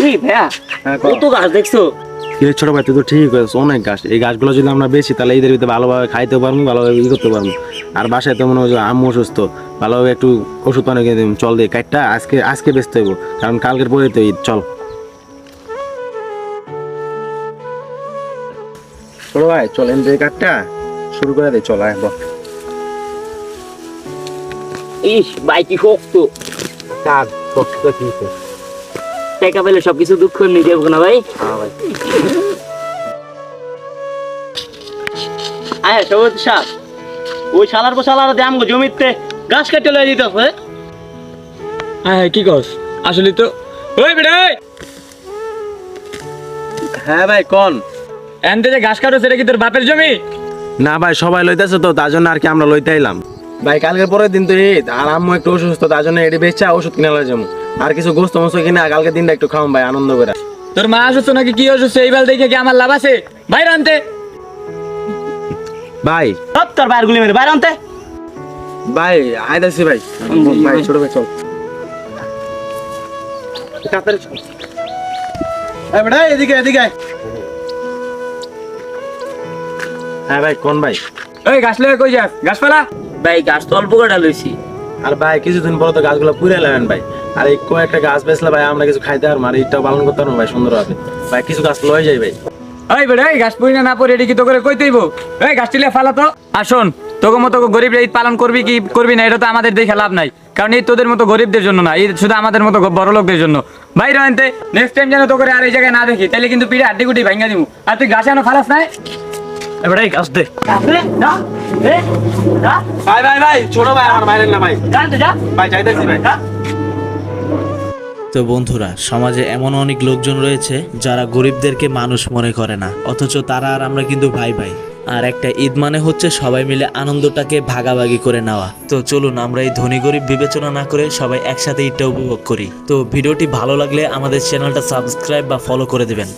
এই ভাইয়া কত গাছ দেখছো? ছোট ভাই তুই তো ঠিক আছে, অনেক গাছ। এই গাছগুলো যদি আমরা বেশি তাহলে এদের ভিতরে ভালোভাবে খাইতে পারবো, ভালোভাবে করতে পারবো। আর বাসায় তো মনে হয় আম্মু অসুস্থ, ভালোভাবে একটু ওষুধ পানি কিনে দিন। চল দিয়ে কাঠটা আজকে আজকে বেচতে হইব, কারণ কালকের পরে তো ঈদ। চল ছোট ভাই, চল এন দিয়ে কাঠটা শুরু করে দে। চল আয় বল। ইস ভাই কি শক্ত। কাজ শক্ত কি টাকা পেলে সবকিছু দুঃখ নিয়ে যাবো না ভাই। ভাই। আয় সবুজ সাপ, ওই শালার বসালার দাম জমিতে গাছ কেটে লয়ে দিতে হবে। হ্যাঁ কি কস? আসলে তো ওই বেড়ে হ্যাঁ ভাই কোন? এনতে যে ঘাস কাটো সেটা কি তোর বাপের জমি? না ভাই, সবাই লইতেছে তো, তার জন্য আর কি আমরা লইতে আইলাম। ভাই কালকের পরের দিন তো ঈদ, আর আম্মু একটু অসুস্থ, তার জন্য এটি বেচা ওষুধ কিনে লয়ে যাবো। আর কিছু গোস্ত মোস্ত কিনে কালকে দিনটা একটু খাওয়াম ভাই, আনন্দ করে। তোর মা অসুস্থ নাকি কি অসুস্থ এইবার দেখে কি আমার লাভ আছে? বাইরে আনতে ভাই সব তোর বাইরে গুলি মেরে বাইরে আনতে। ভাই আইতাছি ভাই। ভাই ছোট ভাই চল তাড়াতাড়ি চল। এই বেটা এদিকে এদিকে আয়। হ্যাঁ ভাই কোন ভাই? ওই ঘাস লয়ে কই যাস? ঘাস ফেলা। ভাই গাছ তো অল্প করে লইছি। আর ভাই কিছুদিন পর তো গাছগুলো পুড়ে লাগান ভাই। আর এই কয়েকটা গাছ বেচলে ভাই আমরা কিছু খাইতে পারবো, আর ঈদটাও পালন করতে পারবো ভাই সুন্দরভাবে। ভাই কিছু গাছ লয়ে যাই ভাই। ওই বেড়ে এই ঘাস পুই না পরে এটি কি তো করে কই তৈব? এই ঘাস টিলে ফালা তো। আর শোন, তোকে মতো গরিব ঈদ পালন করবি কি করবি না এটা তো আমাদের দেখে লাভ নাই, কারণ ঈদ তোদের মতো গরিবদের জন্য না, ঈদ শুধু আমাদের মতো বড় লোকদের জন্য। বাইরে আনতে নেক্সট টাইম যেন তো করে আর এই জায়গায় না দেখি, তাহলে কিন্তু পিঠে হাড্ডি গুটি ভাঙা দিব। আর তুই ঘাসে আনো ফালাস নাই। এবারে এই গাছ দে। যা এ যা ভাই ভাই ভাই ছোট ভাই আমার বাইরে না ভাই। জানতে যা ভাই যাইতেছি ভাই। তো বন্ধুরা, সমাজে এমন অনেক লোকজন রয়েছে যারা গরিবদেরকে মানুষ মনে করে না, অথচ তারা আর আমরা কিন্তু ভাই ভাই। আর একটা ঈদ মানে হচ্ছে সবাই মিলে আনন্দটাকে ভাগাভাগি করে নেওয়া। তো চলুন আমরা এই ধনী গরিব বিবেচনা না করে সবাই একসাথে ঈদটা উপভোগ করি। তো ভিডিওটি ভালো লাগলে আমাদের চ্যানেলটা সাবস্ক্রাইব বা ফলো করে দেবেন।